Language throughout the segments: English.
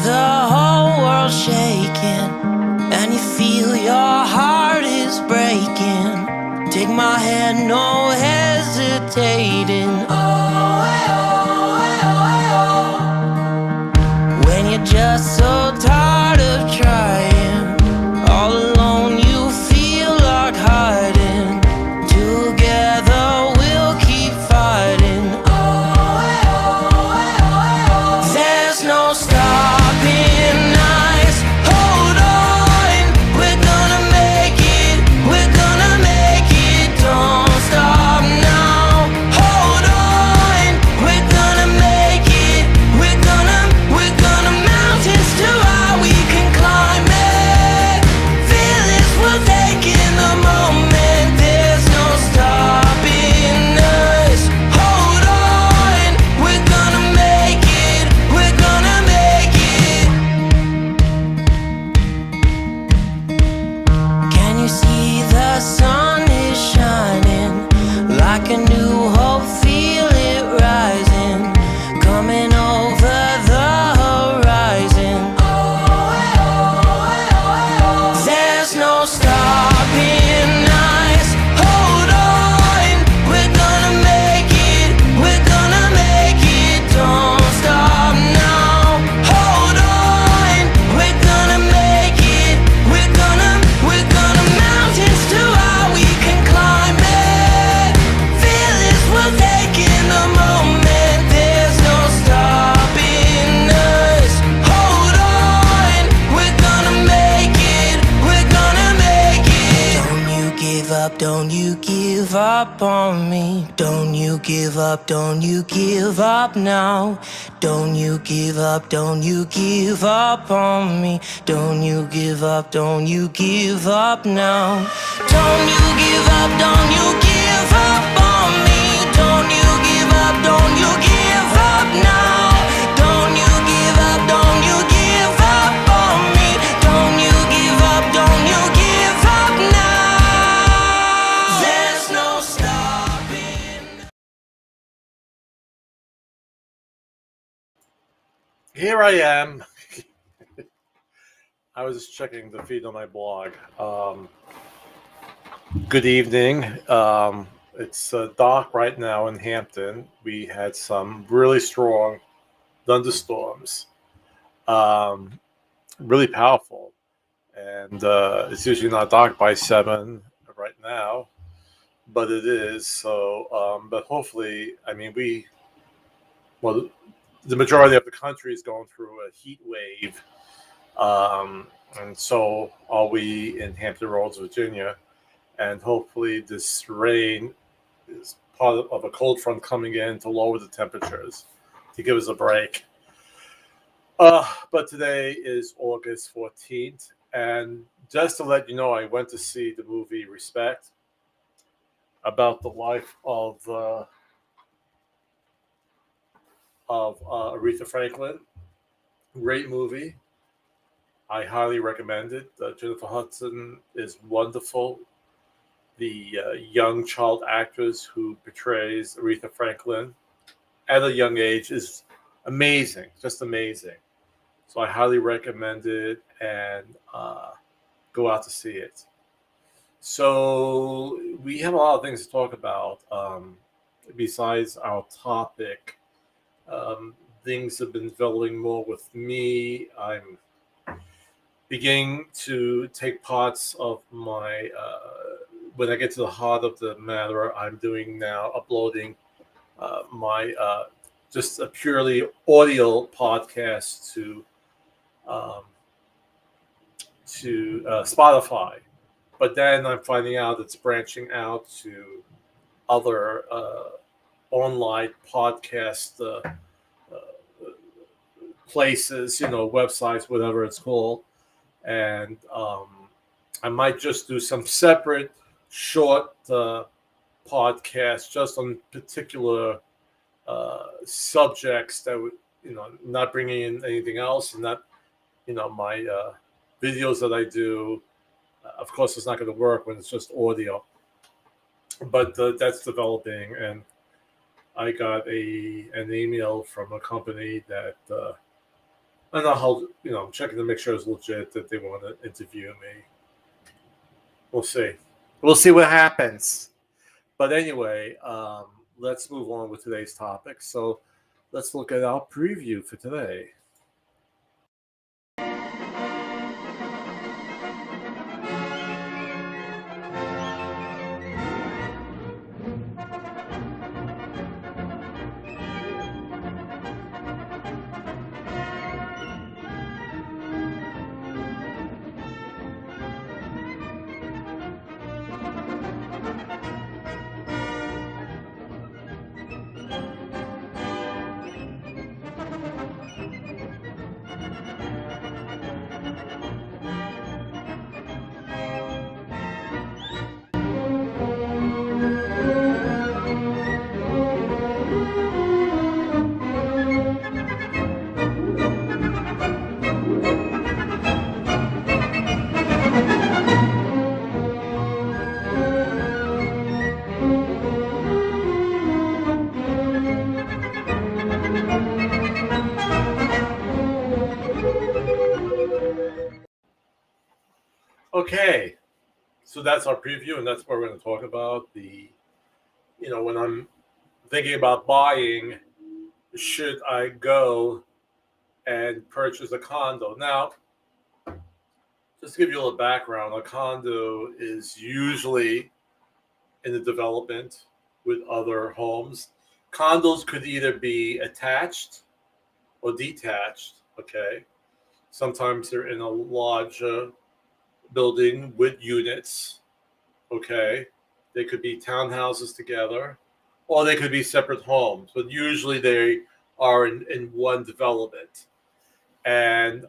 the whole world shaking, and you feel your heart is breaking. Take my hand, no hesitating. When you're just so tired of trying, all alone you feel like hiding. Together we'll keep fighting. There's no stopping us. Hold on, we're gonna make it. We're gonna make it. Don't stop now. Hold on, we're gonna make it. We're gonna mountains too high we can climb it. Fearless, we're taking the moment. There's no stopping us. Hold on, we're gonna make it. We're gonna make it. Can you see the sun is shining like a new hope? Feel it rising, coming over the horizon. There's no stopping us. Hold on, we're gonna make it. We're gonna make it. Don't stop now. Hold on, we're gonna make it. We're gonna mountains too high we can climb it. Fearless, we're taking the moment. There's no stopping us. Hold on, we're gonna make it. We're gonna make it. Don't you give up, don't you give up on me. Don't you give up, don't you give up now. Don't you give up, don't you give up on me. Don't you give up, don't you give up now. Don't you give up, don't you give up on me. Don't you give up, don't you give up now. Don't you give up, don't you give up on me. Don't you give up, don't you give up now. There's no stopping. Here I am. I was just checking the feed on my blog. Good evening. It's dark right now in Hampton. We had some really strong thunderstorms, really powerful. And it's usually not dark by 7 right now, but it is. So, but hopefully, I mean, the majority of the country is going through a heat wave. And so are we in Hampton Roads, Virginia. And hopefully this rain is part of a cold front coming in to lower the temperatures, to give us a break. But today is August 14th. And just to let you know, I went to see the movie Respect, about the life of Aretha Franklin. Great movie. I highly recommend it. Jennifer Hudson is wonderful. The young child actress who portrays Aretha Franklin at a young age is amazing, just amazing. So I highly recommend it, and go out to see it. So we have a lot of things to talk about besides our topic. Things have been developing more with me. I'm beginning to take parts of my, when I get to the heart of the matter, I'm doing now, uploading my just a purely audio podcast to Spotify. But then I'm finding out it's branching out to other online podcast places, websites, whatever it's called. And I might just do some separate short podcasts just on particular subjects that would, not bringing in anything else, and not, my videos that I do. Of course, it's not going to work when it's just audio, but that's developing. And I got an email from a company that And I'm checking to make sure it's legit that they want to interview me. We'll see. We'll see what happens. But anyway, let's move on with today's topic. So let's look at our preview for today. Okay, so that's our preview, and that's what we're going to talk about. When I'm thinking about buying, should I go and purchase a condo? Now, just to give you a little background, a condo is usually in the development with other homes. Condos could either be attached or detached, okay? Sometimes they're in a large building with units, okay? They could be townhouses together, or they could be separate homes, but usually they are in one development. And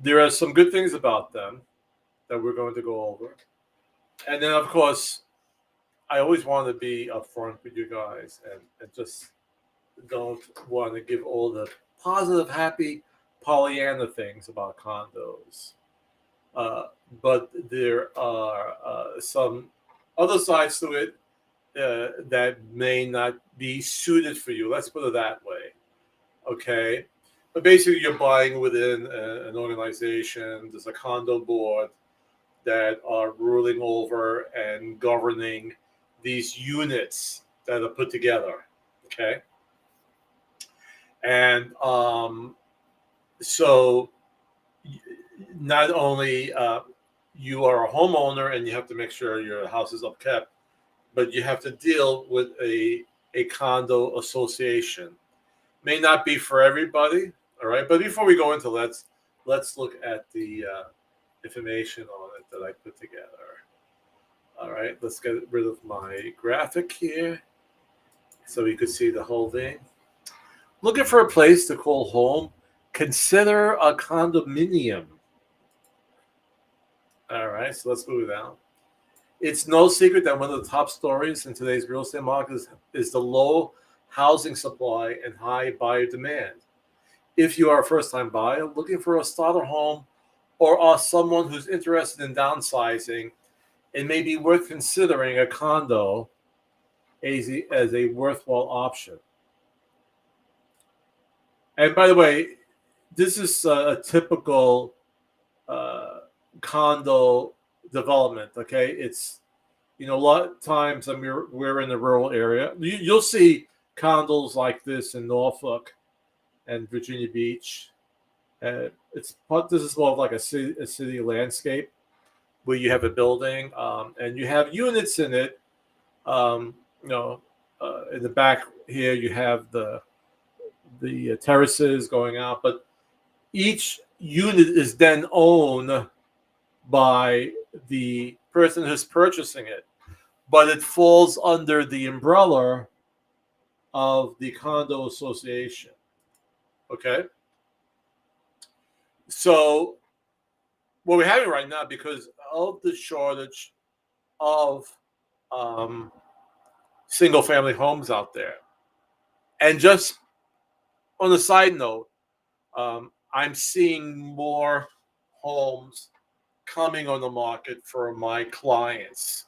there are some good things about them that we're going to go over. And then, of course, I always want to be upfront with you guys and just don't want to give all the positive, happy Pollyanna things about condos. But there are some other sides to it that may not be suited for you. Let's put it that way. Okay. But basically, you're buying within an organization. There's a condo board that are ruling over and governing these units that are put together. Okay. And so not only you are a homeowner and you have to make sure your house is upkept, but you have to deal with a condo association. May not be for everybody, all right? But before we go into let's look at the information on it that I put together. All right, let's get rid of my graphic here so we could see the whole thing. Looking for a place to call home? Consider a condominium. All right, so let's move it down. It's no secret that one of the top stories in today's real estate market is the low housing supply and high buyer demand. If you are a first-time buyer looking for a starter home or are someone who's interested in downsizing, it may be worth considering a condo as a worthwhile option. And by the way, this is a typical condo development. Okay, it's a lot of times, and we're in a rural area. You'll see condos like this in Norfolk and Virginia Beach. This is more of like a city landscape where you have a building and you have units in it. In the back here you have the terraces going out, but each unit is then owned by the person who's purchasing it, but it falls under the umbrella of the condo association. Okay, so what we're having right now, because of the shortage of single family homes out there, and just on a side note, I'm seeing more homes coming on the market for my clients.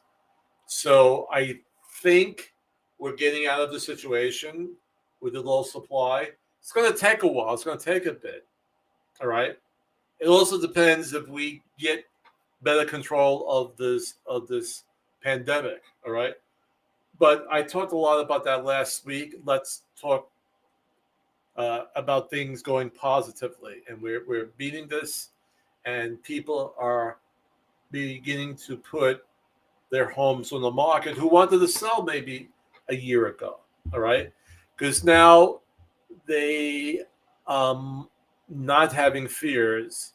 So I think we're getting out of the situation with the low supply. It's going to take a while. It's going to take a bit. All right. It also depends if we get better control of this pandemic. All right. But I talked a lot about that last week. Let's talk about things going positively, and we're beating this, and people are beginning to put their homes on the market who wanted to sell maybe a year ago. All right, because now they not having fears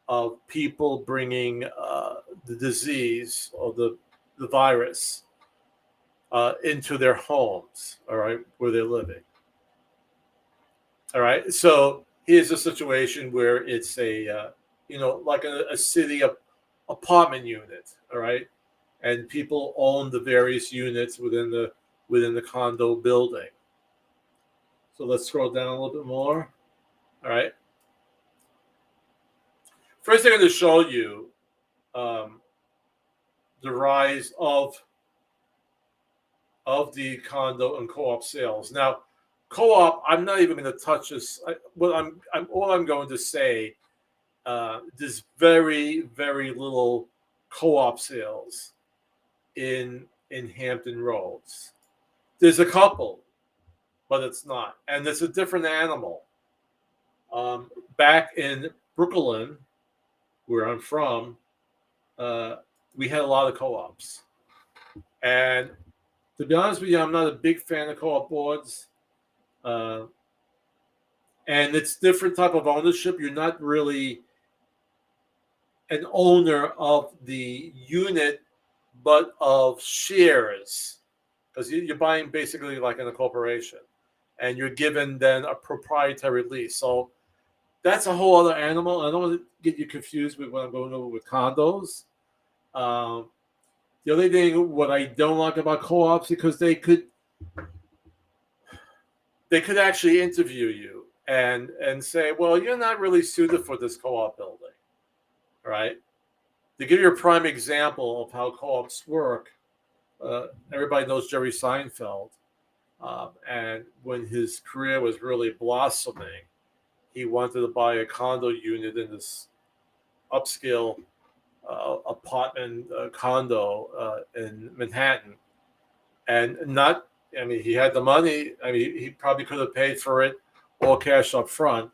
of people bringing the disease or the virus into their homes. All right, where they're living. All right. So here's a situation where it's like a city apartment unit. All right, and people own the various units within the condo building. So let's scroll down a little bit more. All right. First, I'm going to show you the rise of the condo and co-op sales. Now, co-op, I'm not even going to touch this. All I'm going to say, there's very, very little co-op sales in Hampton Roads. There's a couple, but it's not, and it's a different animal. Back in Brooklyn, where I'm from, we had a lot of co-ops, and to be honest with you, I'm not a big fan of co-op boards. And it's different type of ownership. You're not really an owner of the unit, but of shares, because you're buying basically like in a corporation, and you're given then a proprietary lease. So that's a whole other animal. I don't want to get you confused with what I'm going over with condos. The only thing, what I don't like about co-ops, because they could actually interview you and say, well, you're not really suited for this co-op building, right? To give you a prime example of how co-ops work, everybody knows Jerry Seinfeld, and when his career was really blossoming, he wanted to buy a condo unit in this upscale apartment condo in Manhattan, and not. I mean, he had the money. I mean, he probably could have paid for it all cash up front,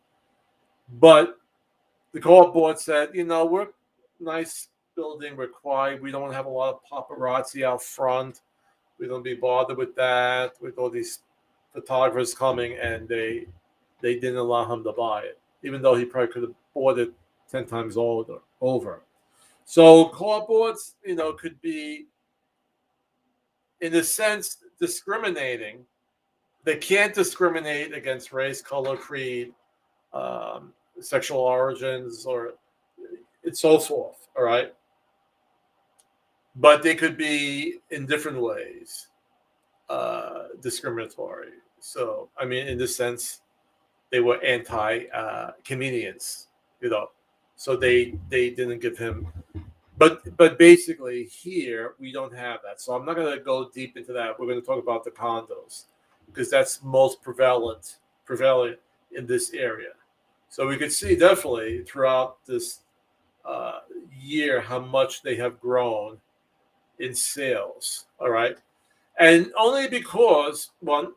but the co-op board said, we're nice building, we're quiet, we don't have a lot of paparazzi out front, we don't be bothered with that, with all these photographers coming, and they didn't allow him to buy it, even though he probably could have bought it 10 times over. So co-op boards, could be, in a sense, discriminating. They can't discriminate against race, color, creed, sexual origins, or and so forth. All right, but they could be in different ways discriminatory. So, I mean, in this sense, they were anti-comedians, so they didn't give him. But basically here we don't have that. So I'm not going to go deep into that. We're going to talk about the condos because that's most prevalent in this area. So we could see definitely throughout this year how much they have grown in sales. All right. And only because, well,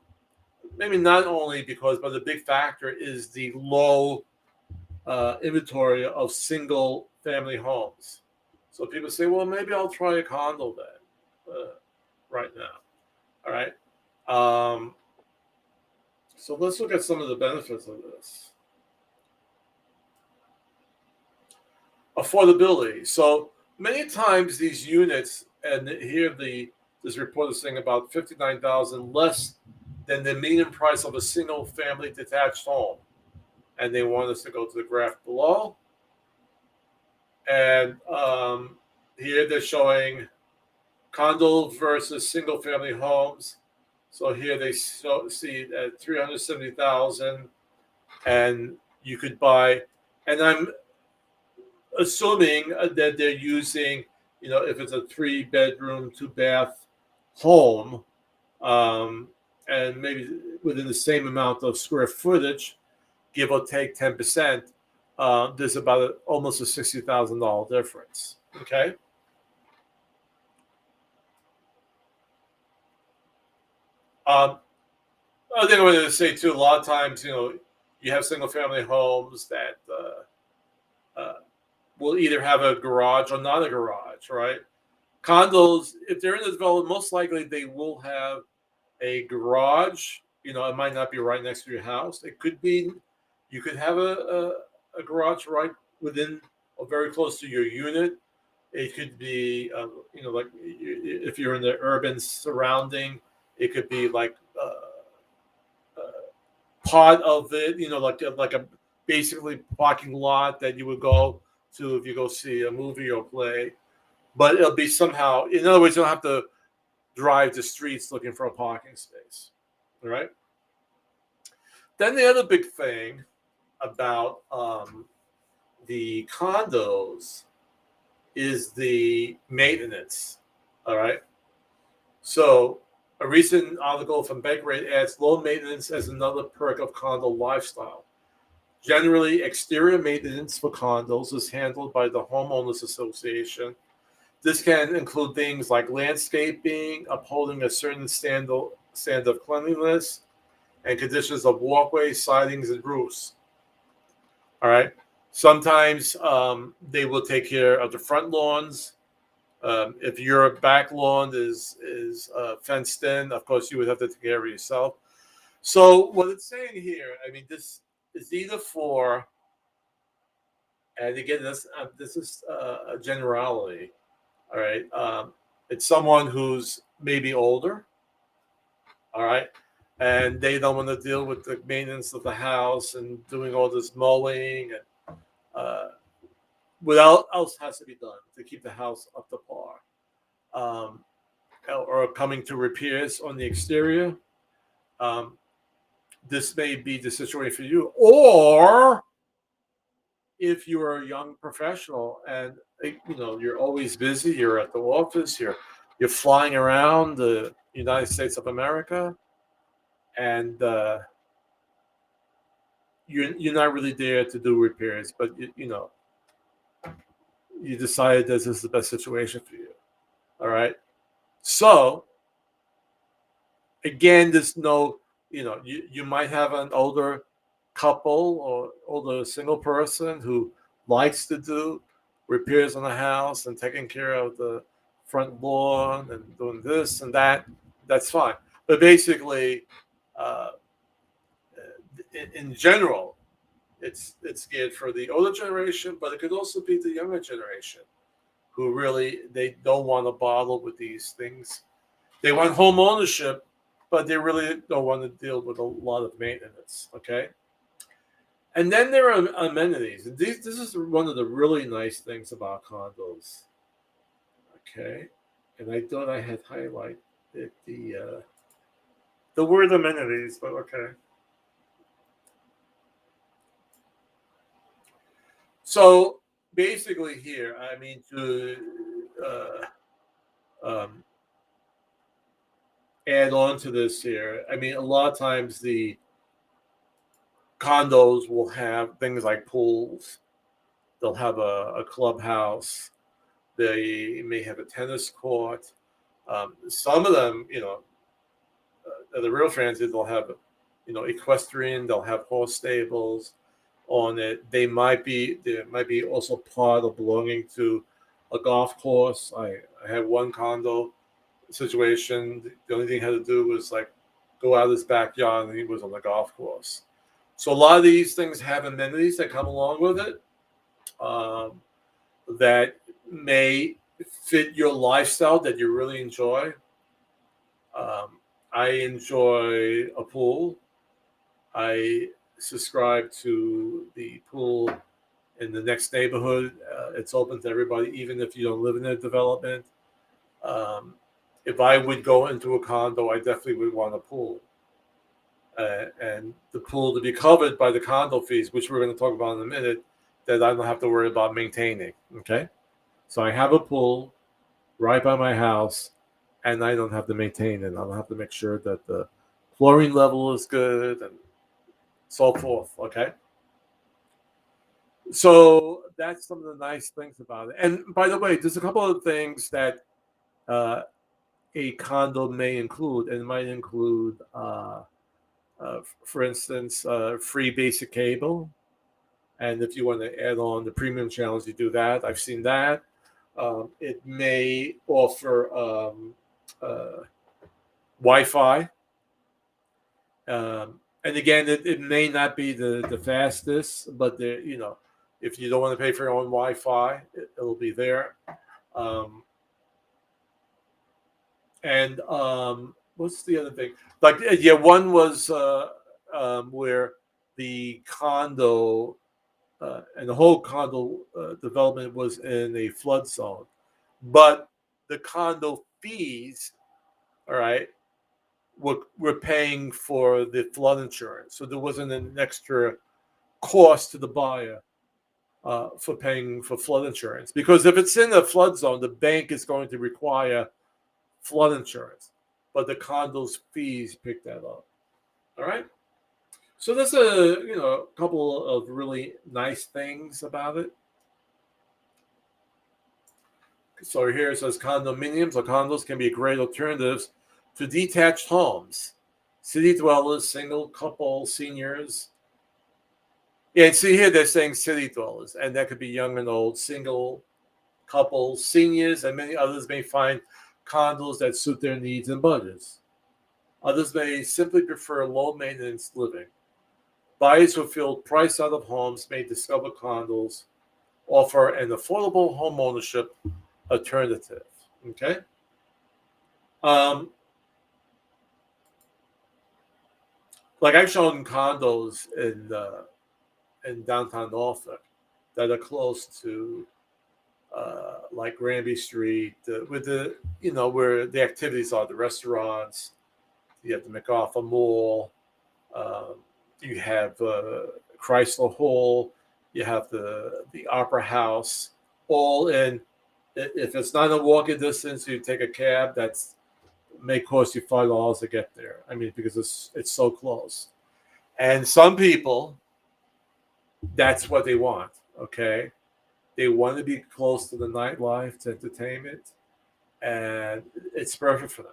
maybe not only because, but the big factor is the low inventory of single family homes. So people say, well, maybe I'll try a condo then right now. All right. So let's look at some of the benefits of this. Affordability. So many times these units, and here this report is saying about $59,000 less than the median price of a single family detached home. And they want us to go to the graph below. And here they're showing condo versus single family homes. So here they see at $370,000, and you could buy. And I'm assuming that they're using, if it's a 3-bedroom, 2-bath home, and and maybe within the same amount of square footage, give or take 10%, there's about almost a $60,000 difference. Okay. I think I wanted to say too, a lot of times, you have single family homes that will either have a garage or not a garage, right? Condos, if they're in the development, most likely they will have a garage. It might not be right next to your house. It could be, you could have a garage right within or very close to your unit. It could be, like if you're in the urban surrounding, it could be like part of it, like a basically parking lot that you would go to if you go see a movie or play. But it'll be somehow, in other words, you don't have to drive the streets looking for a parking space. All right. Then the other big thing about the condos is the maintenance. All right. So a recent article from Bankrate adds low maintenance as another perk of condo lifestyle. Generally, exterior maintenance for condos is handled by the homeowners association. This can include things like landscaping, upholding a certain standard of cleanliness, and conditions of walkways, sidings, and roofs. All right. Sometimes they will take care of the front lawns. If your back lawn is fenced in, of course, you would have to take care of it yourself. So what it's saying here, I mean, this is either for, and again, this is a generality. All right. It's someone who's maybe older. All right. And they don't want to deal with the maintenance of the house and doing all this mowing and what else has to be done to keep the house up to par, or coming to repairs on the exterior. This may be the situation for you, or if you are a young professional and you're always busy, you're at the office, you're flying around the United States of America, and you're not really there to do repairs, but you decided this is the best situation for you. All right. So again, there's no, you might have an older couple or older single person who likes to do repairs on the house and taking care of the front lawn and doing this and that. That's fine. But basically, in general, it's geared for the older generation, but it could also be the younger generation who really, they don't want to bother with these things. They want home ownership, but they really don't want to deal with a lot of maintenance. Okay. And then there are amenities. And this is one of the really nice things about condos. Okay. And I thought I had highlighted the word amenities, but okay. So basically here, I mean, to add on to this here, I mean, a lot of times the condos will have things like pools. They'll have a clubhouse. They may have a tennis court. Some of them, the real fancy, they'll have, equestrian. They'll have horse stables on it. There might be also part of belonging to a golf course. I had one condo situation. The only thing he had to do was like go out of his backyard, and he was on the golf course. So a lot of these things have amenities that come along with it that may fit your lifestyle that you really enjoy. I enjoy a pool. I subscribe to the pool in the next neighborhood. It's open to everybody, even if you don't live in a development. If I would go into a condo, I definitely would want a pool. And the pool to be covered by the condo fees, which we're going to talk about in a minute, that I don't have to worry about maintaining. Okay. So I have a pool right by my house, and I don't have to maintain it. I don't have to make sure that the Fluorine level is good, and so forth. Okay. So that's some of the nice things about it. And by the way, there's a couple of things that a condo may include, and it might include, for instance, free basic cable. And if you want to add on the premium channels, you do that. I've seen that. It may offer Wi-Fi. And again, it may not be the fastest, but if you don't want to pay for your own Wi-Fi, it'll be there. And what's the other thing? Like, yeah, one was where the condo and the whole condo development was in a flood zone, but the condo fees, all right, we're paying for the flood insurance, so there wasn't an extra cost to the buyer for paying for flood insurance. Because if it's in a flood zone, the bank is going to require flood insurance, but the condo's fees pick that up. All right. So there's a couple of really nice things about it. So here it says condominiums or condos can be great alternatives to detached homes. City dwellers, single, couple, seniors. Yeah, and see here they're saying city dwellers, and that could be young and old, single, couples, seniors, and many others may find condos that suit their needs and budgets. Others may simply prefer low-maintenance living. Buyers who feel priced out of homes may discover condos offer an affordable home ownership alternative. Okay. Like I've shown condos in downtown Norfolk that are close to like Granby Street, with the where the activities are, the restaurants. You have the MacArthur Mall. You have Chrysler Hall. You have the Opera House. All in. If it's not a walking distance, you take a cab. That's may cost you $5 to get there. I mean, because it's so close. And some people, that's what they want. Okay, they want to be close to the nightlife, to entertainment, and it's perfect for them.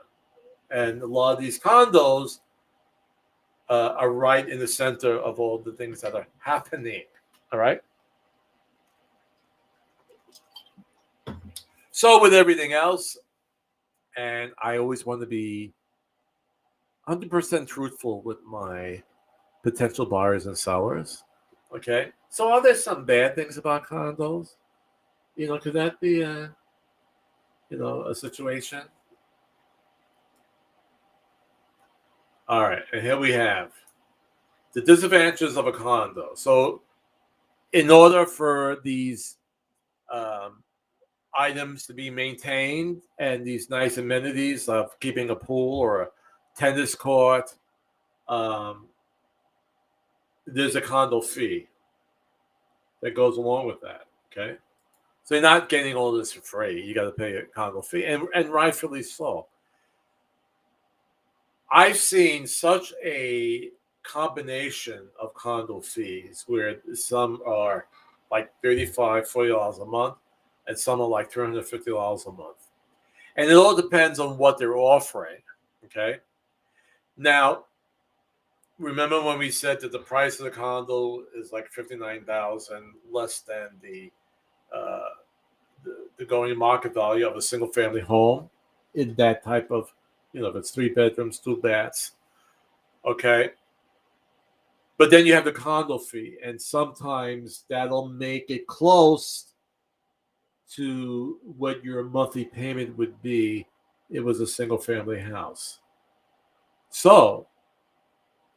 And a lot of these condos are right in the center of all the things that are happening. All right. So with everything else, and I always want to be 100% truthful with my potential buyers and sellers. Okay. So are there some bad things about condos? Could that be a situation? All right. And here we have the disadvantages of a condo. So in order for these items to be maintained and these nice amenities of keeping a pool or a tennis court, there's a condo fee that goes along with that. Okay. So you're not getting all this for free. You got to pay a condo fee, and rightfully so. I've seen such a combination of condo fees where some are like $35, $40 a month, and some are like $350 a month. And it all depends on what they're offering. Okay. Now, remember when we said that the price of the condo is like $59,000 less than the going market value of a single family home in that type of, if it's 3 bedrooms, 2 baths. Okay. But then you have the condo fee, and sometimes that'll make it close to what your monthly payment would be if it was a single family house. So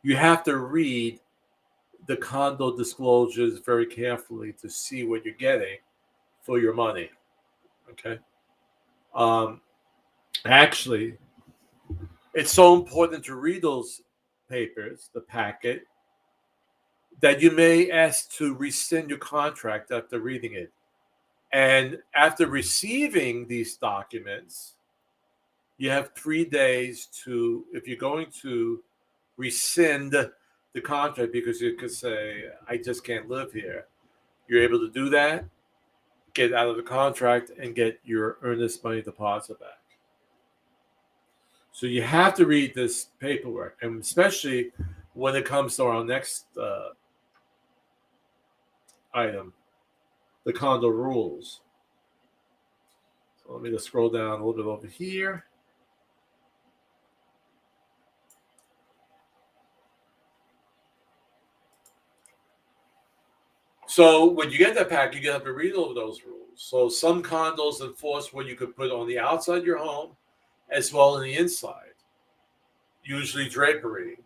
you have to read the condo disclosures very carefully to see what you're getting for your money. Okay. Actually, it's so important to read those papers, the packet, that you may ask to rescind your contract after reading it. And after receiving these documents, you have 3 days to, if you're going to rescind the contract because you could say, I just can't live here. You're able to do that, get out of the contract, and get your earnest money deposit back. So you have to read this paperwork, and especially when it comes to our next item, the condo rules. So let me just scroll down a little bit over here. So when you get that pack, you have to read over those rules. So some condos enforce what you could put on the outside of your home as well as the inside, usually drapery.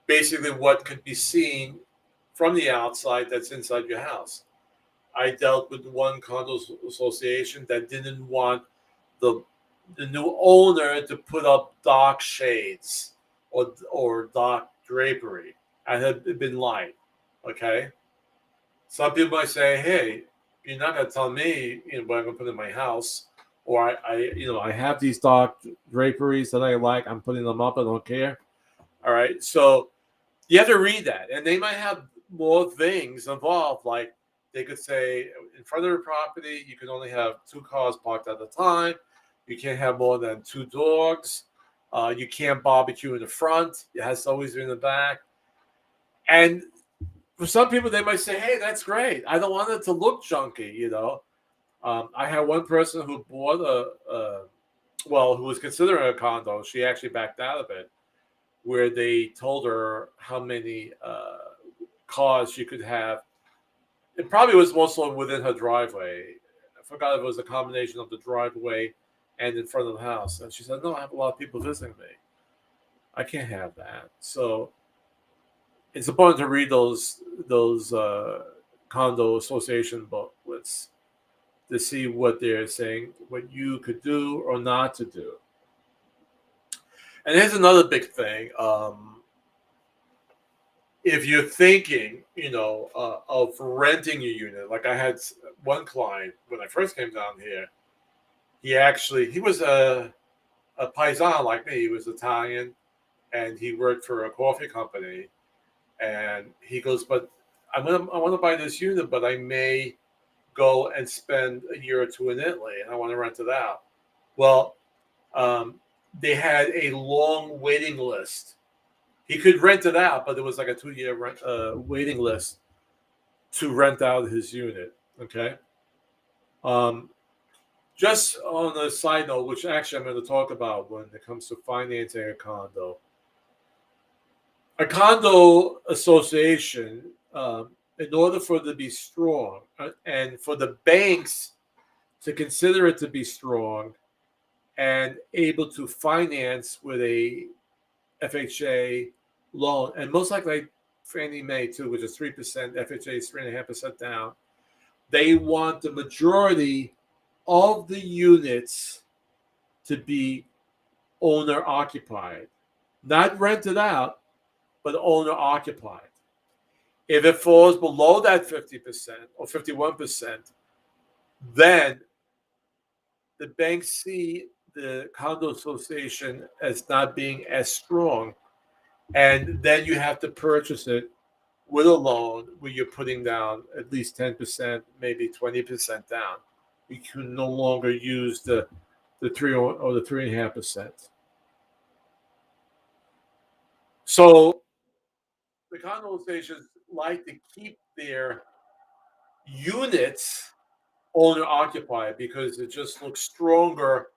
Basically what could be seen from the outside that's inside your house. I dealt with one condo association that didn't want the new owner to put up dark shades or dark drapery. I had been light, okay? Some people might say, "Hey, you're not gonna tell me, what I'm gonna put in my house, or I have these dark draperies that I like. I'm putting them up. I don't care." All right, so you have to read that, and they might have more things involved. Like they could say, in front of the property, you can only have 2 cars parked at a time. You can't have more than 2 dogs. You can't barbecue in the front. It has to always be in the back. And for some people, they might say, "Hey, that's great. I don't want it to look junky." I had one person who bought who was considering a condo. She actually backed out of it, where they told her how many cars she could have. It probably was mostly within her driveway. I forgot if it was a combination of the driveway and in front of the house. And she said, "No, I have a lot of people visiting me. I can't have that." So it's important to read those condo association booklets to see what they're saying, what you could do or not to do. And here's another big thing. If you're thinking, of renting your unit, like I had one client when I first came down here, he was a paisan like me. He was Italian, and he worked for a coffee company. And he goes, "But I want to buy this unit, but I may go and spend a year or 2 in Italy, and I want to rent it out." Well, they had a long waiting list. He could rent it out, but there was like a 2-year waiting list to rent out his unit. Okay. Just on a side note, which actually I'm going to talk about when it comes to financing a condo. A condo association, in order for it to be strong and for the banks to consider it to be strong and able to finance with a FHA loan, and most likely Fannie Mae too, which is 3%, FHA is 3.5% down, they want the majority of the units to be owner occupied, not rented out, but owner occupied. If it falls below that 50% or 51%, then the banks see the condo association as not being as strong. And then you have to purchase it with a loan where you're putting down at least 10%, maybe 20% down. You can no longer use the 3 or the 3.5%. So the condo associations like to keep their units owner occupied because it just looks stronger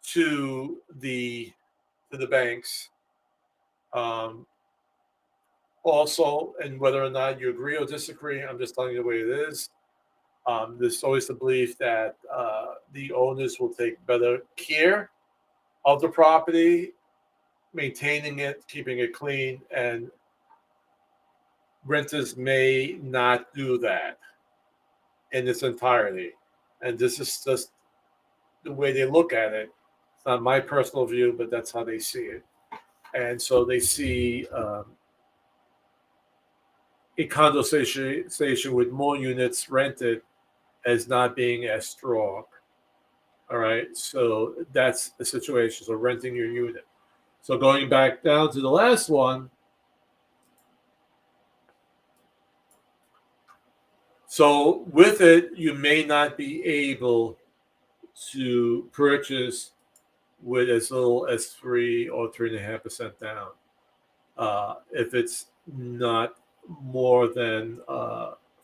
to the banks. Also, and whether or not you agree or disagree, I'm just telling you the way it is. There's always the belief that the owners will take better care of the property, maintaining it, keeping it clean, and renters may not do that in its entirety. And this is just the way they look at it. It's not my personal view, but that's how they see it. And so they see a condo association with more units rented as not being as strong. All right. So that's the situation. So renting your unit. So going back down to the last one. So with it, you may not be able to purchase with as little as 3 or 3.5% down. If it's not more than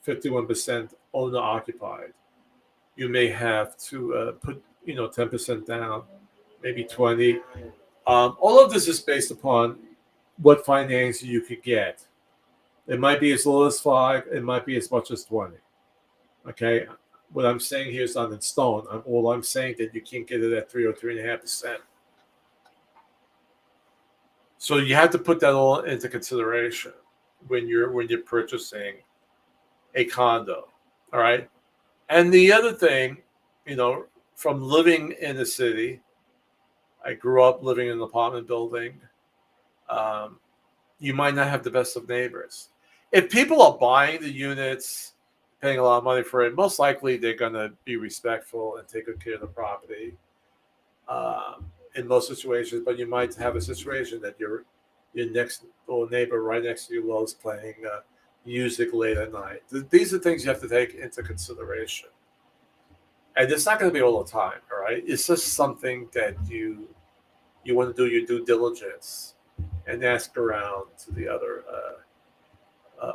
51% owner occupied, you may have to put 10% down, maybe 20. All of this is based upon what financing you could get. It might be as low as 5. It might be as much as 20. Okay, what I'm saying here is not in stone. All I'm saying that you can't get it at 3 or 3.5%. So you have to put that all into consideration when you're purchasing a condo. All right, and the other thing, from living in the city, I grew up living in an apartment building. You might not have the best of neighbors. If people are buying the units, paying a lot of money for it, most likely they're going to be respectful and take good care of the property in most situations. But you might have a situation that your next door neighbor right next to you loves playing music late at night. These are things you have to take into consideration. And it's not going to be all the time, all right? It's just something that you want to do your due diligence and ask around to the other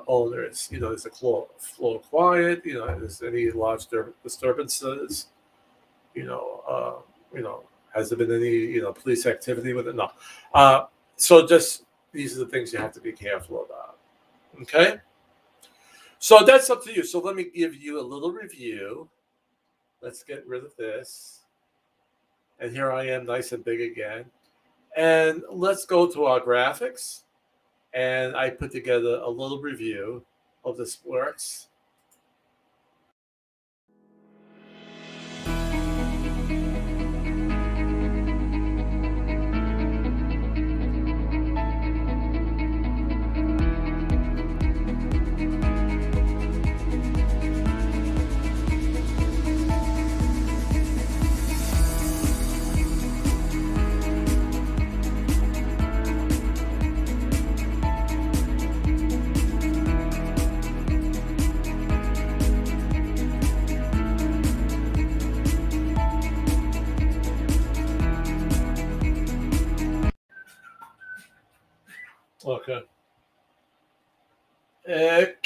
owners. Is the floor quiet? Is any large disturbances? Has there been any police activity with it? No. So just these are the things you have to be careful about. Okay. So that's up to you. So let me give you a little review. Let's get rid of this. And here I am, nice and big again. And let's go to our graphics. And I put together a little review of this works.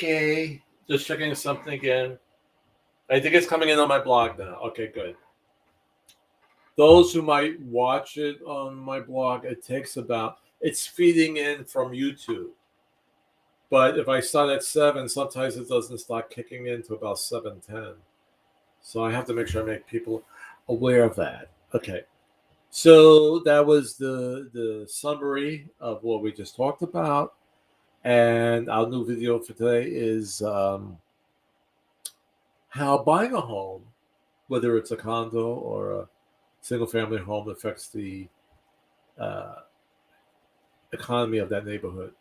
Okay. Just checking something again. I think it's coming in on my blog now. Okay, good. Those who might watch it on my blog, it's feeding in from YouTube. But if I start at 7, sometimes it doesn't start kicking in to about 7:10. So I have to make sure I make people aware of that. Okay. So that was the summary of what we just talked about. And our new video for today is how buying a home, whether it's a condo or a single-family home, affects the economy of that neighborhood.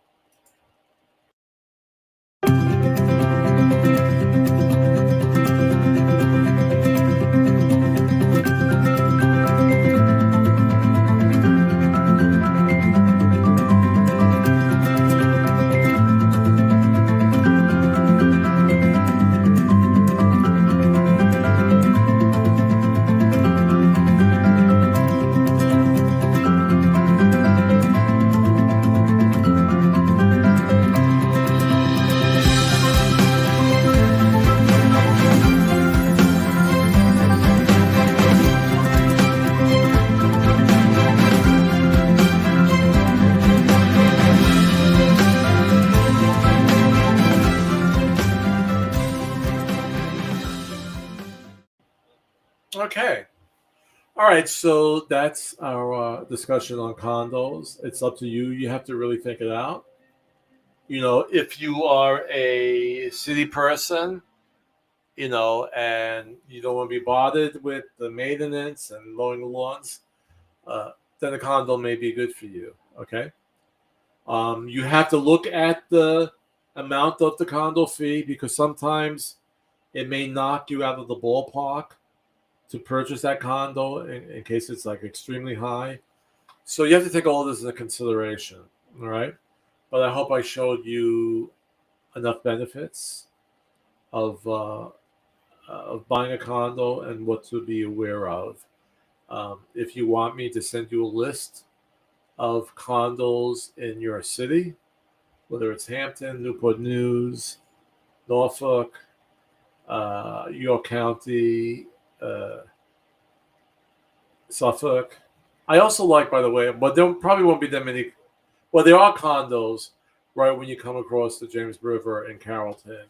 Okay. All right. So that's our discussion on condos. It's up to you. You have to really think it out. If you are a city person, and you don't want to be bothered with the maintenance and mowing the lawns, then a condo may be good for you. Okay. You have to look at the amount of the condo fee because sometimes it may knock you out of the ballpark to purchase that condo in case it's like extremely high. So you have to take all of this into consideration, all right? But I hope I showed you enough benefits of buying a condo and what to be aware of. If you want me to send you a list of condos in your city, whether it's Hampton, Newport News, Norfolk, York County, Suffolk. I also like, by the way, but there probably won't be that many. Well, there are condos right when you come across the James River in Carrollton.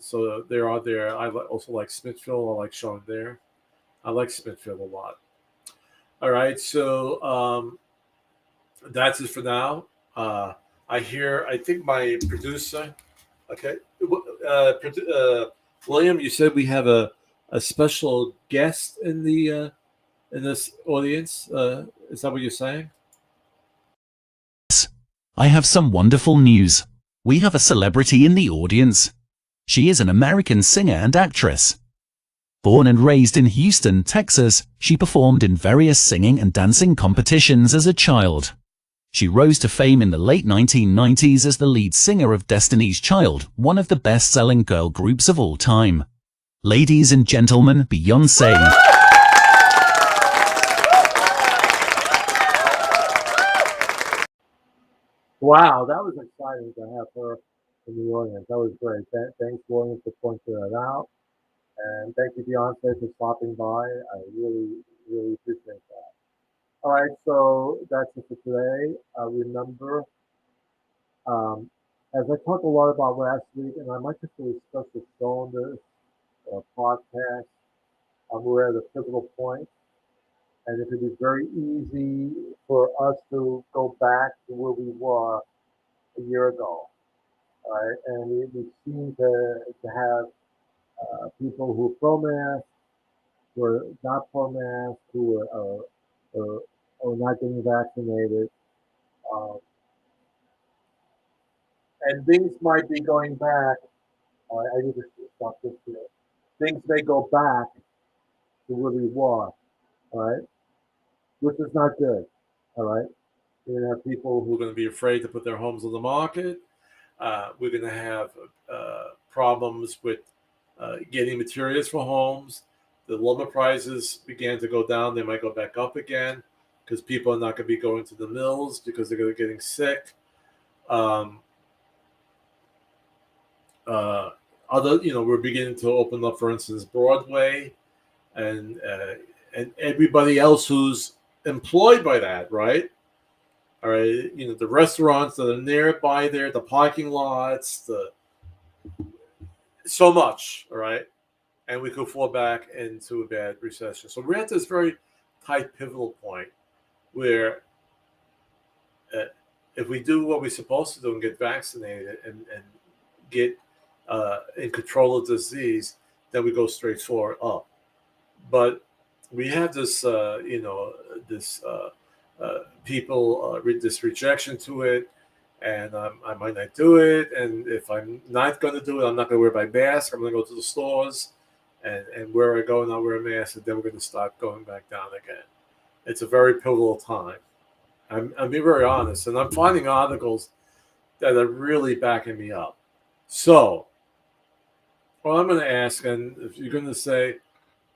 So there are there. Also like Smithfield. I like showing there. I like Smithfield a lot. All right, so that's it for now. I think my producer. Okay, William, you said we have a special guest in this audience. Is that what you're saying? I have some wonderful news. We have a celebrity in the audience. She is an American singer and actress. Born and raised in Houston, Texas, she performed in various singing and dancing competitions as a child. She rose to fame in the late 1990s as the lead singer of Destiny's Child, one of the best-selling girl groups of all time. Ladies and gentlemen, Beyoncé. Wow, that was exciting to have her in the audience. That was great. Thanks, William, for pointing that out. And thank you, Beyonce, for stopping by. I really, really appreciate that. All right, so that's it for today. Remember, as I talked a lot about last week, and I might just do a special show on this podcast, we're at a pivotal point, and it could be very easy for us to go back to where we were a year ago. All right, and we seem to have people who are pro-mask, who are not pro-mask, who are not getting vaccinated. Um, and things might be going back. I need to stop this here. Things may go back to where we were, all right? Which is not good, all right? You're going to have people who are going to be afraid to put their homes on the market. We're going to have problems with getting materials for homes. The lumber prices began to go down. They might go back up again because people are not going to be going to the mills because they're getting sick. We're beginning to open up, for instance, Broadway and everybody else who's employed by that, right? All right, the restaurants that are nearby there, the parking lots, so much, all right? And we could fall back into a bad recession. So we're at this very tight pivotal point where if we do what we're supposed to do and get vaccinated and get in control of disease, then we go straight forward up. But we have this, this rejection to it, and I might not do it. And if I'm not going to do it, I'm not going to wear my mask. I'm going to go to the stores, and where I go and I'll wear a mask, and then we're going to start going back down again. It's a very pivotal time. I'm being very honest, and I'm finding articles that are really backing me up. So, well, I'm going to ask, and if you're going to say,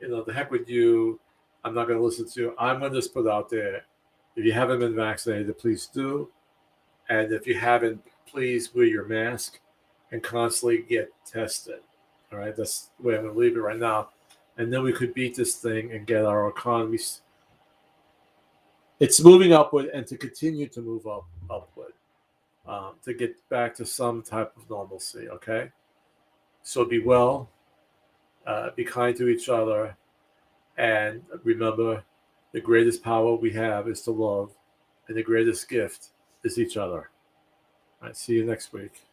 the heck with you, I'm not going to listen to you, I'm going to just put out there, if you haven't been vaccinated, please do. And if you haven't, please wear your mask and constantly get tested. All right, that's the way I'm going to leave it right now. And then we could beat this thing and get our economy. It's moving upward, and to continue to move upward, to get back to some type of normalcy, okay? So be well, be kind to each other, and remember, the greatest power we have is to love, and the greatest gift is each other. All right, see you next week.